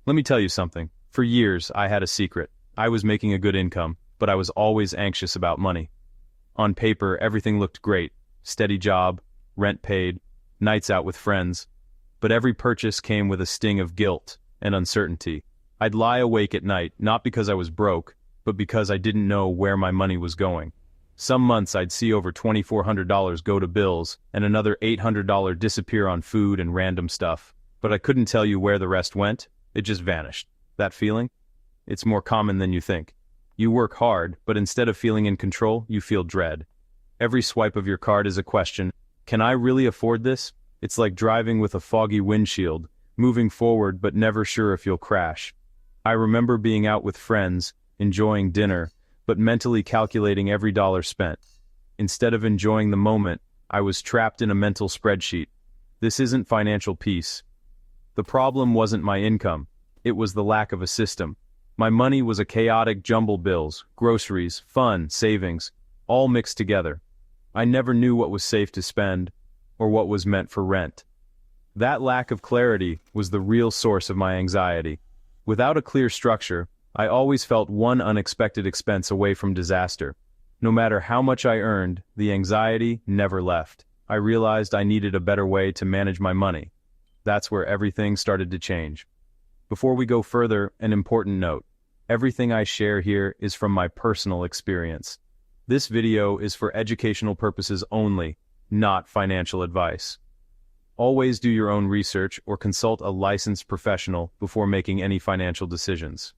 Let me tell you something. For years, I had a secret. I was making a good income, but I was always anxious about money. On paper, everything looked great. Steady job, rent paid, nights out with friends. But every purchase came with a sting of guilt and uncertainty. I'd lie awake at night, not because I was broke, but because I didn't know where my money was going. Some months I'd see over $2,400 go to bills, and another $800 disappear on food and random stuff. But I couldn't tell you where the rest went. It just vanished. That feeling? It's more common than you think. You work hard, but instead of feeling in control, you feel dread. Every swipe of your card is a question. Can I really afford this? It's like driving with a foggy windshield, moving forward but never sure if you'll crash. I remember being out with friends, enjoying dinner, but mentally calculating every dollar spent. Instead of enjoying the moment, I was trapped in a mental spreadsheet. This isn't financial peace. The problem wasn't my income. It was the lack of a system. My money was a chaotic jumble: bills, groceries, fun, savings, all mixed together. I never knew what was safe to spend, or what was meant for rent. That lack of clarity was the real source of my anxiety. Without a clear structure, I always felt one unexpected expense away from disaster. No matter how much I earned, the anxiety never left. I realized I needed a better way to manage my money. That's where everything started to change. Before we go further, an important note. Everything I share here is from my personal experience. This video is for educational purposes only, not financial advice. Always do your own research or consult a licensed professional before making any financial decisions.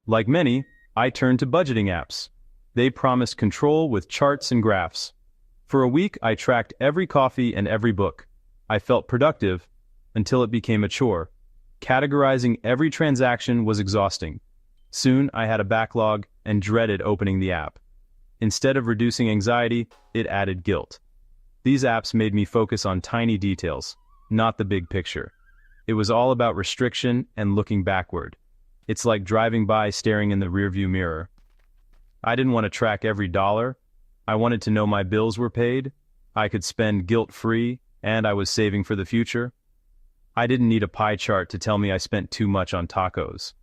Like many, I turned to budgeting apps. They promised control with charts and graphs. For a week, I tracked every coffee and every book. I felt productive until it became a chore. Categorizing every transaction was exhausting. Soon, I had a backlog and dreaded opening the app. Instead of reducing anxiety, it added guilt. These apps made me focus on tiny details, not the big picture. It was all about restriction and looking backward. It's like driving by staring in the rearview mirror. I didn't want to track every dollar. I wanted to know my bills were paid, I could spend guilt-free, and I was saving for the future. I didn't need a pie chart to tell me I spent too much on tacos.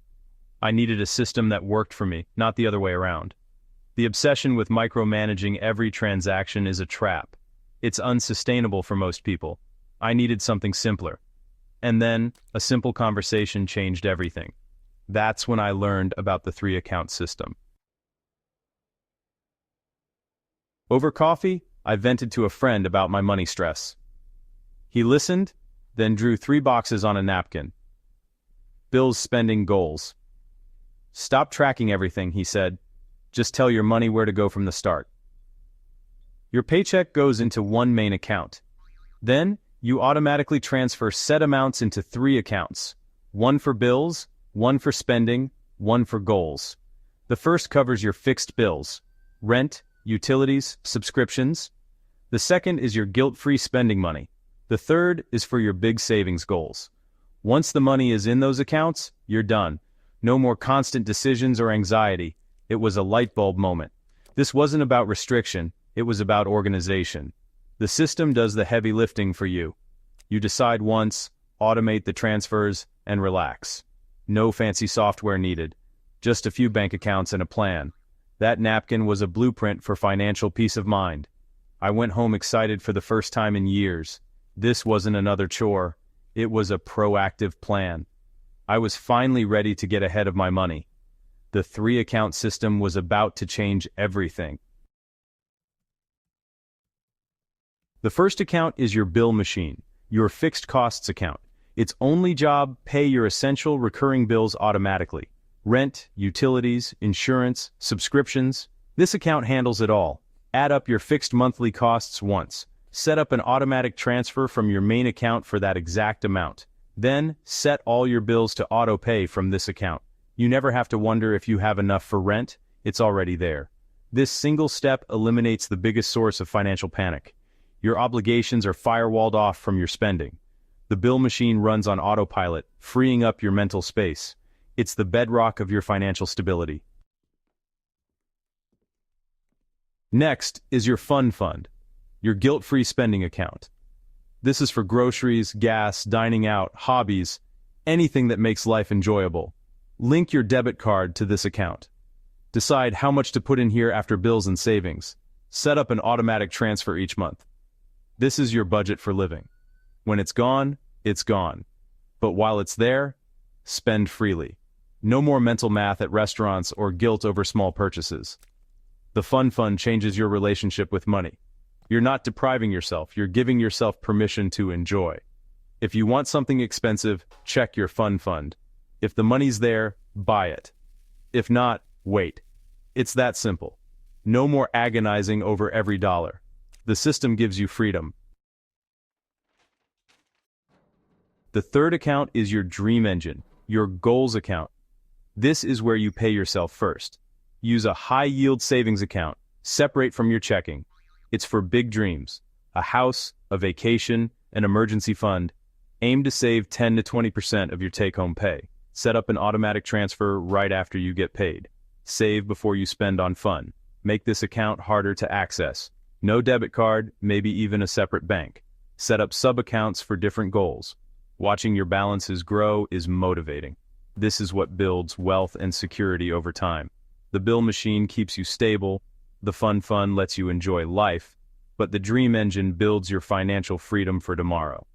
I needed a system that worked for me, not the other way around. The obsession with micromanaging every transaction is a trap. It's unsustainable for most people. I needed something simpler. And then, a simple conversation changed everything. That's when I learned about the 3-account system. Over coffee, I vented to a friend about my money stress. He listened, then drew 3 boxes on a napkin. Bill's spending goals. Stop tracking everything, he said. Just tell your money where to go from the start. Your paycheck goes into one main account. Then, you automatically transfer set amounts into 3 accounts. One for bills, one for spending, one for goals. The first covers your fixed bills, rent, utilities, subscriptions. The second is your guilt-free spending money. The third is for your big savings goals. Once the money is in those accounts, you're done. No more constant decisions or anxiety. It was a light bulb moment. This wasn't about restriction, it was about organization. The system does the heavy lifting for you. You decide once, automate the transfers, and relax. No fancy software needed. Just a few bank accounts and a plan. That napkin was a blueprint for financial peace of mind. I went home excited for the first time in years. This wasn't another chore. It was a proactive plan. I was finally ready to get ahead of my money. The 3-account system was about to change everything. The first account is your bill machine, your fixed costs account. Its only job, pay your essential recurring bills automatically. Rent, utilities, insurance, subscriptions. This account handles it all. Add up your fixed monthly costs once. Set up an automatic transfer from your main account for that exact amount. Then, set all your bills to auto-pay from this account. You never have to wonder if you have enough for rent. It's already there. This single step eliminates the biggest source of financial panic. Your obligations are firewalled off from your spending. The bill machine runs on autopilot, freeing up your mental space. It's the bedrock of your financial stability. Next is your fun fund, your guilt-free spending account. This is for groceries, gas, dining out, hobbies, anything that makes life enjoyable. Link your debit card to this account. Decide how much to put in here after bills and savings. Set up an automatic transfer each month. This is your budget for living. When it's gone, it's gone. But while it's there, spend freely. No more mental math at restaurants or guilt over small purchases. The Fun Fund changes your relationship with money. You're not depriving yourself, you're giving yourself permission to enjoy. If you want something expensive, check your Fun Fund. If the money's there, buy it. If not, wait. It's that simple. No more agonizing over every dollar. The system gives you freedom. The third account is your dream engine, your goals account. This is where you pay yourself first. Use a high-yield savings account, separate from your checking. It's for big dreams, a house, a vacation, an emergency fund. Aim to save 10 to 20% of your take-home pay. Set up an automatic transfer right after you get paid. Save before you spend on fun. Make this account harder to access. No debit card, maybe even a separate bank. Set up sub-accounts for different goals. Watching your balances grow is motivating. This is what builds wealth and security over time. The bill machine keeps you stable, the Fun Fund lets you enjoy life, but the Dream Engine builds your financial freedom for tomorrow.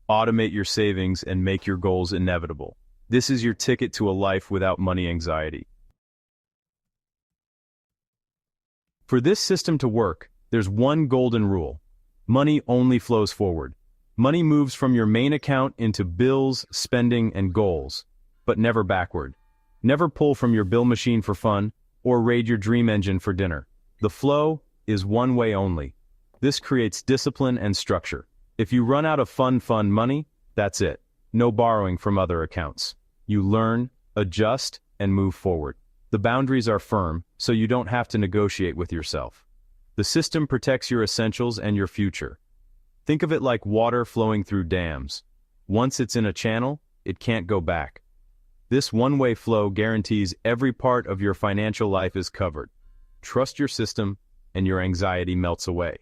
Automate your savings and make your goals inevitable. This is your ticket to a life without money anxiety. For this system to work, there's one golden rule. Money only flows forward. Money moves from your main account into bills, spending, and goals, but never backward. Never pull from your bill machine for fun, or raid your dream engine for dinner. The flow is one way only. This creates discipline and structure. If you run out of Fun Fund money, that's it. No borrowing from other accounts. You learn, adjust, and move forward. The boundaries are firm, so you don't have to negotiate with yourself. The system protects your essentials and your future. Think of it like water flowing through dams. Once it's in a channel, it can't go back. This one-way flow guarantees every part of your financial life is covered. Trust your system, and your anxiety melts away.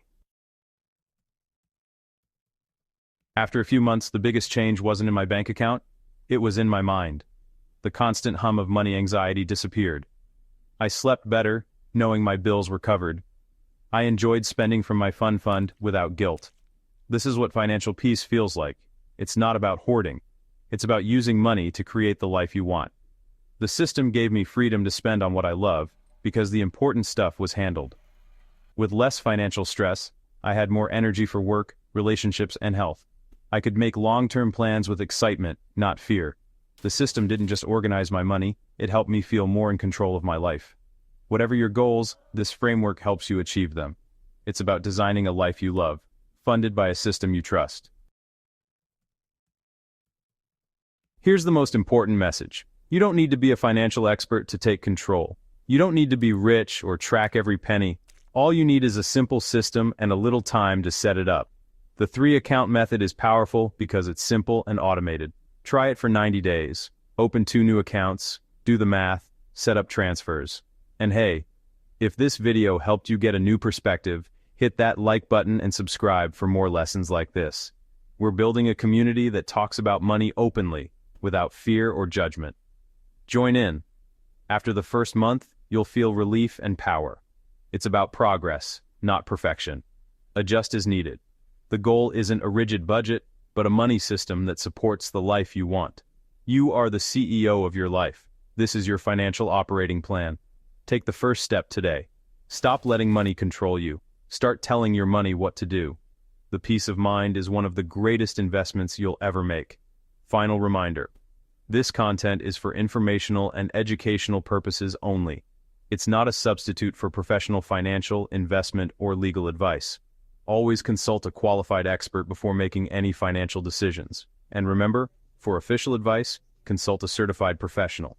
After a few months, the biggest change wasn't in my bank account, it was in my mind. The constant hum of money anxiety disappeared. I slept better, knowing my bills were covered. I enjoyed spending from my Fun Fund without guilt. This is what financial peace feels like. It's not about hoarding. It's about using money to create the life you want. The system gave me freedom to spend on what I love, because the important stuff was handled. With less financial stress, I had more energy for work, relationships, and health. I could make long-term plans with excitement, not fear. The system didn't just organize my money, it helped me feel more in control of my life. Whatever your goals, this framework helps you achieve them. It's about designing a life you love, funded by a system you trust. Here's the most important message. You don't need to be a financial expert to take control. You don't need to be rich or track every penny. All you need is a simple system and a little time to set it up. The 3-account method is powerful because it's simple and automated. Try it for 90 days. Open 2 new accounts, do the math, set up transfers. And hey, if this video helped you get a new perspective, hit that like button and subscribe for more lessons like this. We're building a community that talks about money openly, without fear or judgment. Join in. After the first month, you'll feel relief and power. It's about progress, not perfection. Adjust as needed. The goal isn't a rigid budget, but a money system that supports the life you want. You are the CEO of your life. This is your financial operating plan. Take the first step today. Stop letting money control you. Start telling your money what to do. The peace of mind is one of the greatest investments you'll ever make. Final reminder. This content is for informational and educational purposes only. It's not a substitute for professional financial, investment, or legal advice. Always consult a qualified expert before making any financial decisions. And remember, for official advice, consult a certified professional.